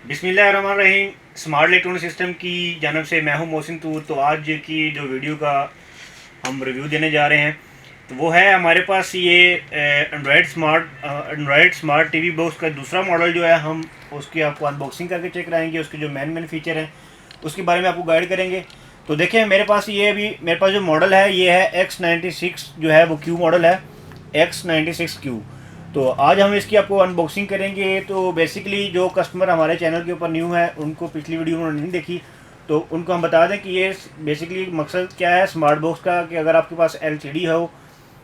बिस्मिल्लाहिर्रहमानिर्रहीम। Smart electronic system की जानब से मैं हूं मोहसिन तूर। तो आज की जो वीडियो का हम रिव्यू देने जा रहे हैं तो वो है हमारे पास ये एंड्रॉयड स्मार्ट टीवी बॉक्स का दूसरा मॉडल जो है। हम उसकी आपको अनबॉक्सिंग करके चेक कराएंगे, उसके जो मेन फीचर हैं उसके बारे में आपको गाइड करेंगे। तो देखिए मेरे पास ये अभी मेरे पास जो मॉडल है ये है X96 जो है वो क्यू मॉडल है, X96Q। तो आज हम इसकी आपको अनबॉक्सिंग करेंगे। तो बेसिकली जो कस्टमर हमारे चैनल के ऊपर न्यू है उनको पिछली वीडियो उन्होंने नहीं देखी, तो उनको हम बता दें कि ये बेसिकली मकसद क्या है स्मार्ट बॉक्स का, कि अगर आपके पास LCD हो,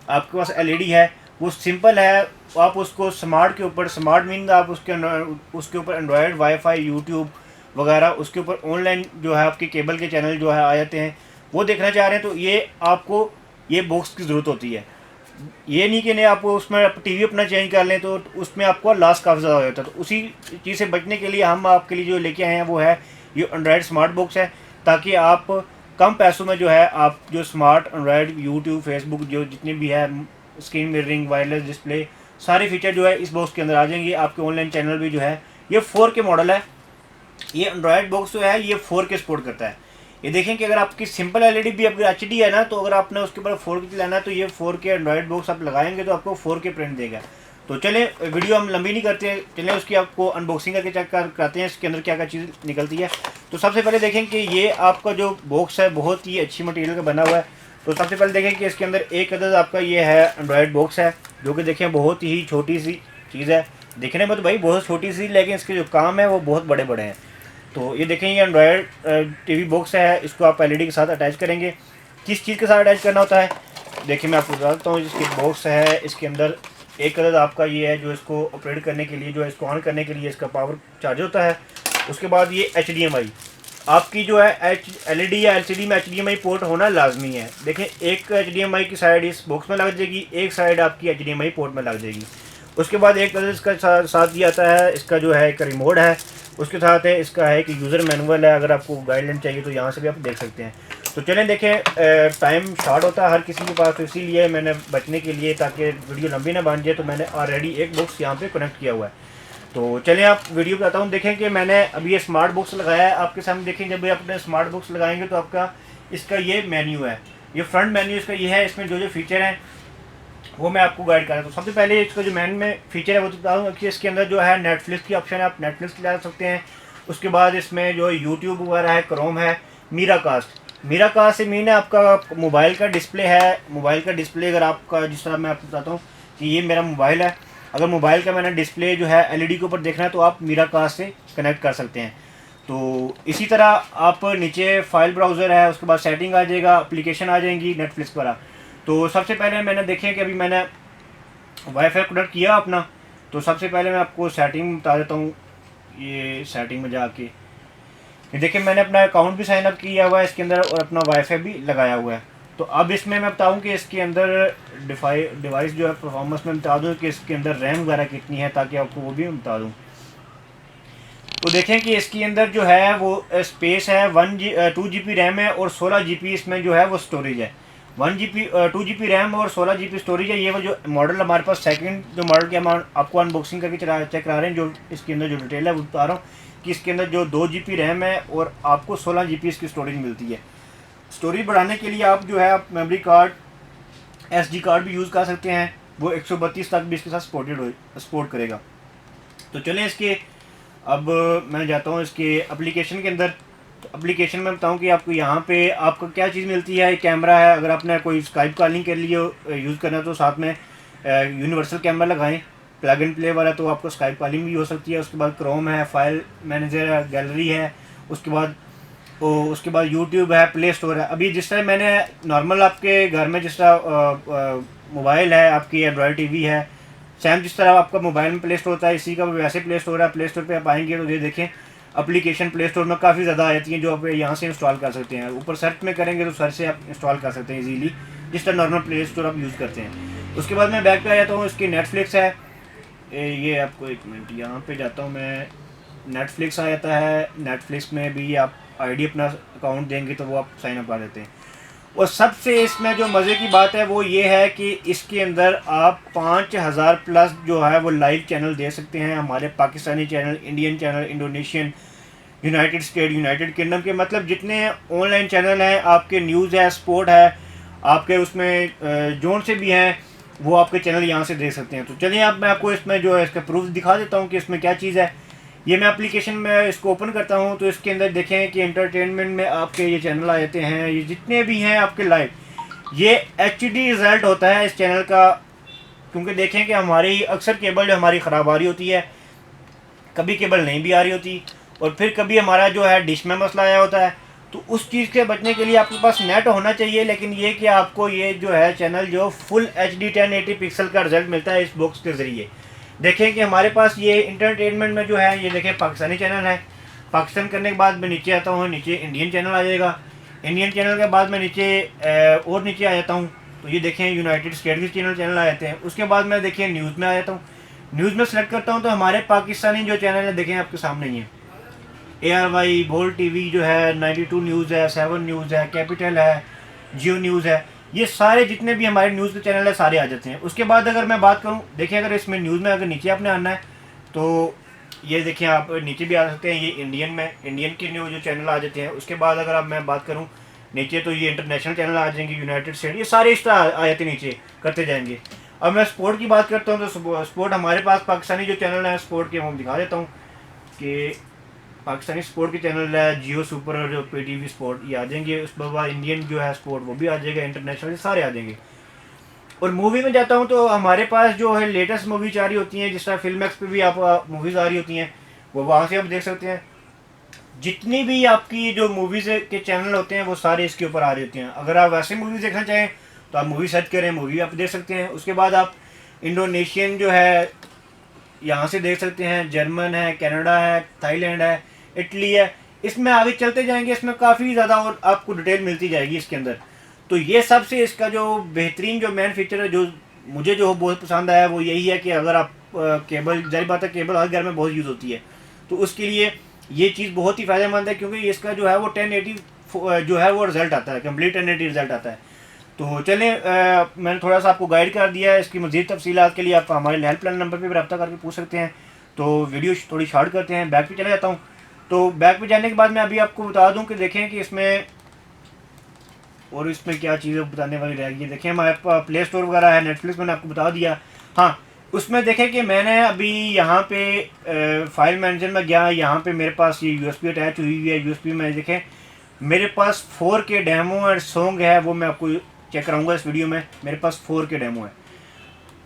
आपके पास LED है, वो सिंपल है। आप उसको स्मार्ट के ऊपर, स्मार्ट मीन आप उसके ऊपर एंड्रॉयड वाईफाई यूट्यूब वगैरह उसके ऊपर ऑनलाइन जो है आपके केबल के चैनल जो है आ जाते हैं, वो देखना चाह रहे हैं तो ये आपको ये बॉक्स की ज़रूरत होती है। ये नहीं कि नहीं आप उसमें टीवी अपना चेंज कर लें तो उसमें आपको लॉस काफ़ी ज़्यादा हो जाता है। तो उसी चीज़ से बचने के लिए हम आपके लिए जो लेके आए हैं वो है ये एंड्रॉयड स्मार्ट बॉक्स है, ताकि आप कम पैसों में जो है आप जो स्मार्ट एंड्रॉयड यूट्यूब फेसबुक जो जितने भी है, स्क्रीन मिररिंग वायरलेस डिस्प्ले, सारे फीचर जो है इस बॉक्स के अंदर आ जाएंगे। आपके ऑनलाइन चैनल भी जो है ये 4K मॉडल है। ये एंड्रॉयड बॉक्स जो है ये 4K सपोर्ट करता है। ये देखें कि अगर आपकी सिंपल LED भी अगर HD है ना, तो अगर आपने उसके ऊपर 4K चलाना है तो ये 4K एंड्रॉयड बॉक्स आप लगाएंगे तो आपको 4K प्रिंट देगा। तो चले वीडियो हम लंबी नहीं करते, चले उसकी आपको अनबॉक्सिंग करके चेक कराते हैं इसके अंदर क्या क्या चीज़ निकलती है। तो सबसे पहले देखें कि ये आपका जो बॉक्स है बहुत ही अच्छी मटेरियल का बना हुआ है। तो सबसे पहले देखें कि इसके अंदर एक अदद आपका ये है एंड्रॉयड बॉक्स है, जो कि देखें बहुत ही छोटी सी चीज़ है। दिखने में तो भाई बहुत छोटी सी, लेकिन इसके जो काम है वो बहुत बड़े बड़े हैं। तो ये देखें ये एंड्रॉयड टीवी बॉक्स है, इसको आप LED के साथ अटैच करेंगे। किस चीज़ के साथ अटैच करना होता है देखिए मैं आपको बताता हूँ। इसकी बॉक्स है, इसके अंदर एक अदद आपका ये है जो इसको ऑपरेट करने के लिए, जो इसको ऑन करने के लिए इसका पावर चार्ज होता है। उसके बाद ये HDMI आपकी जो है LED या LCD में HDMI पोर्ट होना लाजमी है। देखें एक HDMI की साइड इस बॉक्स में लग जाएगी, एक साइड आपकी HDMI पोर्ट में लग जाएगी। उसके बाद एक अदद इसका साथ ये आता है, इसका जो है एक रिमोट है। उसके साथ है इसका है कि यूज़र मैनुअल है, अगर आपको गाइडलाइन चाहिए तो यहाँ से भी आप देख सकते हैं। तो चलें देखें, टाइम शॉर्ट होता है हर किसी के पास, तो इसीलिए मैंने बचने के लिए, ताकि वीडियो लंबी ना बन जाए, तो मैंने ऑलरेडी एक बॉक्स यहाँ पे कनेक्ट किया हुआ है। तो चलें आप वीडियो बताता हूँ। देखें कि मैंने अभी ये स्मार्ट बॉक्स लगाया है आपके सामने। देखें जब भी अपने स्मार्ट बॉक्स लगाएंगे तो आपका इसका ये मेन्यू है, ये फ्रंट मेन्यू इसका ये है। इसमें जो जो फीचर हैं वो मैं आपको गाइड कर रहा हूँ। तो सबसे पहले इसका जो मेन में फीचर है वो बता दूँ कि इसके अंदर जो है नेटफ्लिक्स की ऑप्शन है, आप नेटफ्लिक्स चला सकते हैं। उसके बाद इसमें जो यूट्यूब वगैरह है, क्रोम है, मीरा कास्ट से मीन है आपका मोबाइल का डिस्प्ले है। मोबाइल का डिस्प्ले अगर आपका, जिस तरह मैं आपको बताता हूँ कि ये मेरा मोबाइल है, अगर मोबाइल का मैंने डिस्प्ले जो है LED के ऊपर देखना है तो आप मीरा कास्ट से कनेक्ट कर सकते हैं। तो इसी तरह आप नीचे फाइल ब्राउज़र है, उसके बाद सेटिंग आ जाएगा, एप्लीकेशन आ जाएंगी नेटफ्लिक्स पर। तो सबसे पहले मैंने देखें कि अभी मैंने वाईफाई कनेक्ट किया अपना। तो सबसे पहले मैं आपको सेटिंग बता देता हूँ। ये सेटिंग में जाके ये देखिए मैंने अपना अकाउंट भी साइन अप किया हुआ है इसके अंदर और अपना वाईफाई भी लगाया हुआ है। तो अब इसमें मैं बताऊं कि इसके अंदर डिवाइस जो है परफॉर्मेंस में बता दूं कि इसके अंदर रैम वगैरह कितनी है, ताकि आपको वो भी मैं बता दूं। तो देखें कि इसके अंदर जो है वो स्पेस है 2 GB रैम है और 16 GB इसमें जो है वो स्टोरेज है। 2 GB रैम और 16 GB स्टोरेज है। ये वो जो मॉडल हमारे पास सेकंड जो मॉडल की हम आपको अनबॉक्सिंग करके चेक करा रहे हैं, जो इसके अंदर जो डिटेल है वो बता रहा हूँ कि इसके अंदर जो 2 GB रैम है और आपको 16 GB इसकी स्टोरेज मिलती है। स्टोरेज बढ़ाने के लिए आप जो है आप मेमोरी कार्ड, SD कार्ड भी यूज़ कर सकते हैं, वो 132 तक भी इसके साथ सपोर्ट करेगा। तो चलें इसके, अब मैं जाता हूँ इसके एप्लीकेशन के अंदर। तो एप्लीकेशन में बताऊँ कि आपको यहाँ पे आपको क्या चीज़ मिलती है। कैमरा है, अगर आपने कोई स्काइप कॉलिंग के लिए यूज़ करना है तो साथ में यूनिवर्सल कैमरा लगाएं, प्लग एंड प्ले वाला, तो आपको स्काइप कॉलिंग भी हो सकती है। उसके बाद क्रोम है, फाइल मैनेजर है, गैलरी है, उसके बाद यूट्यूब है, प्ले स्टोर है। अभी जिस तरह मैंने नॉर्मल आपके घर में जिस तरह मोबाइल है, आपकी एंड्रॉयड टीवी है, सेम जिस तरह आपका मोबाइल में प्ले स्टोर होता है इसी का वैसे प्ले स्टोर है। प्ले स्टोर पे आप आएंगे तो ये देखें एप्लीकेशन प्ले स्टोर में काफ़ी ज़्यादा आ जाती हैं जो आप यहाँ से इंस्टॉल कर सकते हैं। ऊपर सर्च में करेंगे तो सर्च से आप इंस्टॉल कर सकते हैं इजीली, जिस तरह नॉर्मल प्ले स्टोर आप यूज़ करते हैं। उसके बाद मैं बैक पे आ जाता हूँ, इसकी नेटफ्लिक्स है। ये आपको एक मिनट यहाँ पे जाता हूँ मैं, नेटफ्लिक्स आ जाता है। नेटफ्लिक्स में भी आप ID अपना अकाउंट देंगे तो वो आप साइन अप कर देते हैं। और सबसे इसमें जो मज़े की बात है वो ये है कि इसके अंदर आप 5000 प्लस जो है वो लाइव चैनल दे सकते हैं, हमारे Pakistani channel, Indian channel, Indonesian, United state, United kingdom के, मतलब जितने ऑनलाइन चैनल हैं आपके, न्यूज़ है, स्पोर्ट है, आपके उसमें जोन से भी हैं, वो आपके चैनल यहाँ से देख सकते हैं। तो चलिए अब मैं आपको इसमें जो है इसका प्रूफ दिखा देता हूँ कि इसमें क्या चीज़ है। ये मैं एप्लीकेशन में इसको ओपन करता हूँ तो इसके अंदर देखें कि एंटरटेनमेंट में आपके ये चैनल आ जाते हैं, ये जितने भी हैं आपके लाइव, ये HD रिज़ल्ट होता है इस चैनल का। क्योंकि देखें कि हमारी अक्सर केबल जो हमारी ख़राब आ रही होती है, कभी केबल नहीं भी आ रही होती, और फिर कभी हमारा जो है डिश में मसला आया होता है। तो उस चीज़ से बचने के लिए आपके पास नेट होना चाहिए, लेकिन ये कि आपको ये जो है चैनल जो फुल HD 1080 पिक्सल का रिजल्ट मिलता है इस बॉक्स के ज़रिए। देखें कि हमारे पास ये इंटरटेनमेंट में जो है ये देखें पाकिस्तानी चैनल है। पाकिस्तान करने के बाद मैं नीचे आता हूँ, नीचे इंडियन चैनल आ जाएगा। इंडियन चैनल के बाद मैं नीचे और नीचे आ जाता हूँ तो ये देखें यूनाइटेड स्टेट के चैनल आ जाते हैं। उसके बाद मैं देखिए न्यूज़ में आ जाता हूँ, न्यूज़ में सेलेक्ट करता हूँ तो हमारे पाकिस्तानी जो चैनल है देखें आपके सामने ही है। ARY, बोल्ड TV जो है, 92 न्यूज़ है, 7 न्यूज़ है, कैपिटल है, जियो न्यूज़ है, ये सारे जितने भी हमारे न्यूज़ के चैनल है सारे आ जाते हैं। उसके बाद अगर मैं बात करूं, देखिए अगर इसमें न्यूज़ में अगर नीचे आपने आना है तो ये देखिए आप नीचे भी आ सकते हैं, ये इंडियन में इंडियन के न्यूज़ जो चैनल आ जाते हैं। उसके बाद अगर अब मैं बात करूँ नीचे तो ये इंटरनेशनल चैनल आ जाएंगे, यूनाइटेड स्टेट, ये सारे इस तरह आ जाते नीचे करते जाएंगे। अब मैं स्पोर्ट की बात करता हूँ तो स्पोर्ट हमारे पास पाकिस्तानी जो चैनल है स्पोर्ट के, वो दिखा देता हूँ कि पाकिस्तानी स्पोर्ट के चैनल है, जियो सुपर और जो PTV स्पोर्ट, ये आ जाएंगे। उसके बाद इंडियन जो है स्पोर्ट वो भी आ जाएगा, इंटरनेशनल सारे आ जाएंगे। और मूवी में जाता हूँ तो हमारे पास जो है लेटेस्ट मूवीज आ रही होती हैं, जिस तरह फिल्म एक्स पे भी आप मूवीज़ आ रही होती हैं, वो वहाँ से आप देख सकते हैं। जितनी भी आपकी जो मूवीज़ के चैनल होते हैं वो सारे इसके ऊपर आ रही होती हैं। अगर आप वैसे मूवीज़ देखना चाहें तो आप मूवी सर्च करें, मूवी आप देख सकते हैं। उसके बाद आप इंडोनेशियन जो है यहाँ से देख सकते हैं, जर्मन है, कनाडा है, थाईलैंड है, इटली है। इसमें आगे चलते जाएंगे, इसमें काफ़ी ज़्यादा और आपको डिटेल मिलती जाएगी इसके अंदर। तो ये सबसे इसका जो बेहतरीन जो मेन फीचर है, जो मुझे जो बहुत पसंद आया वो यही है कि अगर आप केबल, जाहिर बात है केबल हर घर में बहुत यूज़ होती है, तो उसके लिए ये चीज़ बहुत ही फ़ायदेमंद है, क्योंकि इसका जो है वो 1080 जो है वो रिज़ल्ट आता है, कम्प्लीट 1080 रिज़ल्ट आता है। तो चलें, मैंने थोड़ा सा आपको गाइड कर दिया है। इसकी मज़ीद तफसीलात के लिए आप हमारे हेल्पलाइन नंबर पर भी रब्ता करके पूछ सकते हैं। तो वीडियो थोड़ी शॉर्ट करते हैं, बैक पे चले जाता हूँ। तो बैक पे जाने के बाद मैं अभी आपको बता दूं कि देखें कि इसमें और इसमें क्या चीज़ें बताने वाली रहेगी। देखें हमारे पास प्ले स्टोर वगैरह है, नेटफ्लिक्स मैंने आपको बता दिया। हाँ, उसमें देखें कि मैंने अभी यहाँ पे फाइल मैनेजर में गया, यहाँ पे मेरे पास ये USB अटैच हुई है। USB में देखें मेरे पास 4K डेमो और सॉन्ग है, वो मैं आपको चेक कराऊँगा इस वीडियो में। मेरे पास 4K डेमो है।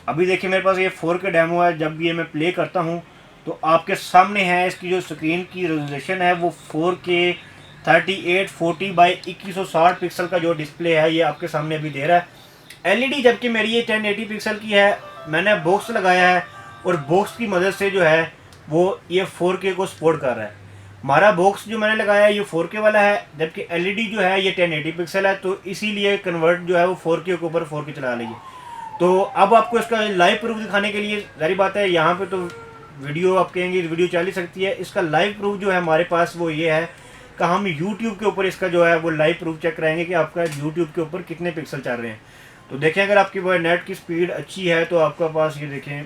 अभी देखिए मेरे पास ये 4K डेमो है। जब ये मैं प्ले करता हूँ तो आपके सामने है, इसकी जो स्क्रीन की रेजोल्यूशन है वो 4K 3840 बाई 2160 पिक्सल का जो डिस्प्ले है ये आपके सामने अभी दे रहा है। LED जबकि मेरी ये 1080 पिक्सल की है। मैंने बॉक्स लगाया है और बॉक्स की मदद से जो है वो ये 4K को सपोर्ट कर रहा है। हमारा बॉक्स जो मैंने लगाया है ये 4K वाला है, जबकि LED जो है ये 1080 पिक्सल है, तो इसीलिए कन्वर्ट जो है वो 4K के ऊपर 4K चला लीजिए। तो अब आपको इसका लाइव प्रूफ दिखाने के लिए, जाहिर बात है यहाँ पे तो वीडियो आप कहेंगे वीडियो चल ही सकती है, इसका लाइव प्रूफ जो है हमारे पास वो ये है कि हम YouTube के ऊपर इसका जो है वो लाइव प्रूफ चेक कराएंगे कि आपका YouTube के ऊपर कितने पिक्सल चल रहे हैं। तो देखें अगर आपकी वो नेट की स्पीड अच्छी है तो आपका पास ये देखें,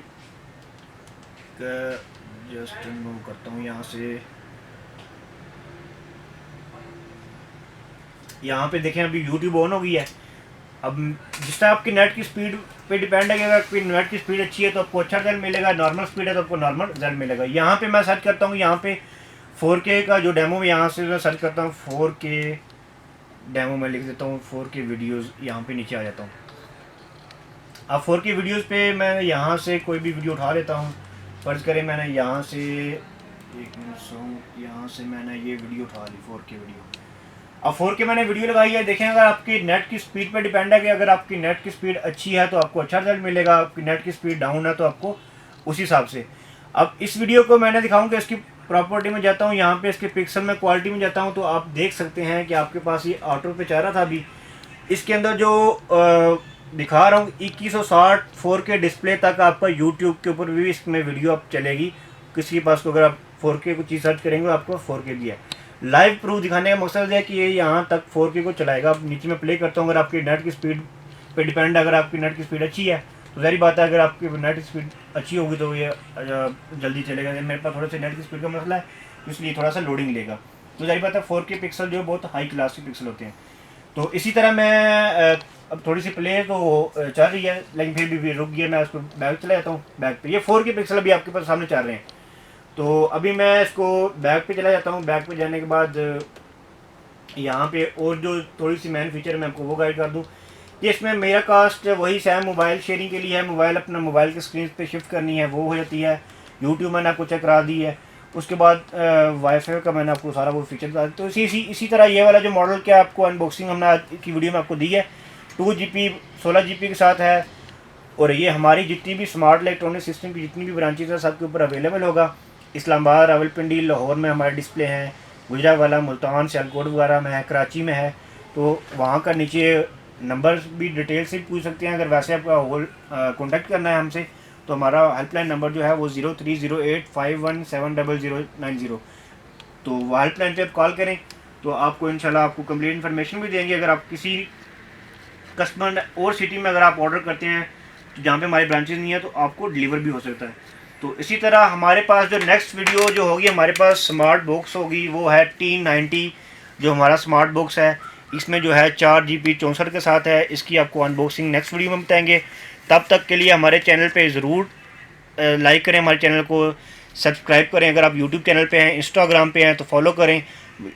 जस्ट मूव करता हूँ यहाँ से, यहाँ पे देखें अभी YouTube ऑन हो गई है। अब जिस तरह आपकी नेट की स्पीड पे डिपेंड है कि अगर आपकी नेट की स्पीड अच्छी है तो आपको अच्छा रिजल्ट मिलेगा, नॉर्मल स्पीड है तो आपको नॉर्मल रिजल्ट मिलेगा। यहाँ पे मैं सर्च करता हूँ, यहाँ पे 4K का जो डेमो, यहाँ से मैं सर्च करता हूँ 4K डेमो, मैं लिख देता हूँ 4K वीडियोज़, यहाँ पे नीचे आ जाता हूँ। अब 4K वीडियोज़ पे मैं यहाँ से कोई भी वीडियो उठा लेता हूँ। फ़र्ज़ करें मैंने यहाँ से एक मिनट सॉन्ग, यहाँ से मैंने ये वीडियो उठा ली 4K वीडियो। अब 4K मैंने वीडियो लगाई है। देखें अगर आपकी नेट की स्पीड पे डिपेंड है कि अगर आपकी नेट की स्पीड अच्छी है तो आपको अच्छा रिजल्ट मिलेगा, आपकी नेट की स्पीड डाउन है तो आपको उस हिसाब से। अब इस वीडियो को मैंने दिखाऊंगा, इसकी प्रॉपर्टी में जाता हूँ, यहाँ पे इसके पिक्सल में क्वालिटी में जाता हूँ तो आप देख सकते हैं कि आपके पास ये ऑटो पे चल रहा था। अभी इसके अंदर जो दिखा रहा हूँ 2160 4K डिस्प्ले तक आपका यूट्यूब के ऊपर भी इसमें वीडियो आप चलेगी। किसी के पास को अगर आप 4K कुछ चीज़ सर्च करेंगे आपको 4K भी है। लाइव प्रूफ दिखाने का मकसद है कि ये यहाँ तक 4K को चलाएगा। अब नीचे में प्ले करता हूँ, अगर आपकी नेट की स्पीड पे डिपेंड है, अगर आपकी नेट की स्पीड अच्छी है तो ज़ाहिर बात है, अगर आपकी नेट की स्पीड अच्छी होगी तो ये जल्दी चलेगा। मेरे पास थोड़ा सा नेट की स्पीड का मसला है, इसलिए थोड़ा सा लोडिंग लेगा। तो ज़ाहिर बात है 4K पिक्सल जो है बहुत हाई क्लास के पिक्सल होते हैं। तो इसी तरह मैं अब थोड़ी सी प्ले तो चल रही है, लेकिन फिर भी रुक गया। मैं उसको बैक चला जाता हूँ, बैक पे ये 4K पिक्सल अभी आपके पास सामने चल रहे हैं। तो अभी मैं इसको बैक पे चला जाता हूँ। बैक पे जाने के बाद यहाँ पे और जो थोड़ी सी मेन फीचर मैं आपको वो गाइड कर दूँ कि इसमें मेरा कास्ट वही सेम मोबाइल शेयरिंग के लिए है। मोबाइल अपना मोबाइल की स्क्रीन पे शिफ्ट करनी है, वो हो जाती है। यूट्यूब मैंने आपको चेक करा दी है। उसके बाद वाईफाई का मैंने आपको सारा वो फीचर बता दिया। तो इसी तरह ये वाला जो मॉडल क्या आपको अनबॉक्सिंग हमने आज की वीडियो में आपको दी है, 2GB 16GB के साथ है। और ये हमारी जितनी भी स्मार्ट इलेक्ट्रॉनिक सिस्टम की जितनी भी ब्रांचेज है सबके ऊपर अवेलेबल होगा। इस्लामाबाद, रावलपिंडी, लाहौर में हमारे डिस्प्ले हैं, गुजरावाला, मुल्तान, सियालकोट वगैरह में है, कराची में है। तो वहाँ का नीचे नंबर भी डिटेल से पूछ सकते हैं। अगर वैसे आपका होल कॉन्टैक्ट करना है हमसे तो हमारा हेल्पलाइन नंबर जो है वो 0308517090। तो वो हेल्पलाइन पे आप कॉल करें तो आपको इंशाल्लाह आपको कंप्लीट इन्फॉर्मेशन भी देंगे। अगर आप किसी कस्टमर और सिटी में अगर आप ऑर्डर करते हैं तो जहाँ पे हमारी ब्रांचेज नहीं है तो आपको डिलीवर भी हो सकता है। तो इसी तरह हमारे पास जो नेक्स्ट वीडियो जो होगी, हमारे पास स्मार्ट बॉक्स होगी, वो है T90 जो हमारा स्मार्ट बॉक्स है। इसमें जो है 4GB 64 के साथ है। इसकी आपको अनबॉक्सिंग नेक्स्ट वीडियो में बताएंगे। तब तक के लिए हमारे चैनल पे ज़रूर लाइक करें, हमारे चैनल को सब्सक्राइब करें। अगर आप यूट्यूब चैनल पे हैं, इंस्टाग्राम पे हैं तो फॉलो करें,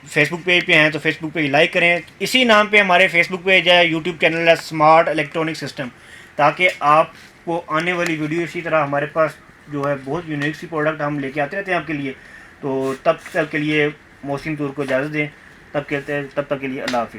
फेसबुक पेज पे हैं तो फेसबुक पे लाइक करें। इसी नाम पे हमारे फेसबुक पेज है, यूट्यूब चैनल है स्मार्ट इलेक्ट्रॉनिक सिस्टम, ताकि आपको आने वाली वीडियो इसी तरह हमारे पास जो है बहुत यूनिक सी प्रोडक्ट हम लेके आते रहते हैं आपके लिए। तो तब तक के लिए मोहसिन तूर को इजाज़त दें। तब तक के लिए अल्लाह हाफिज़।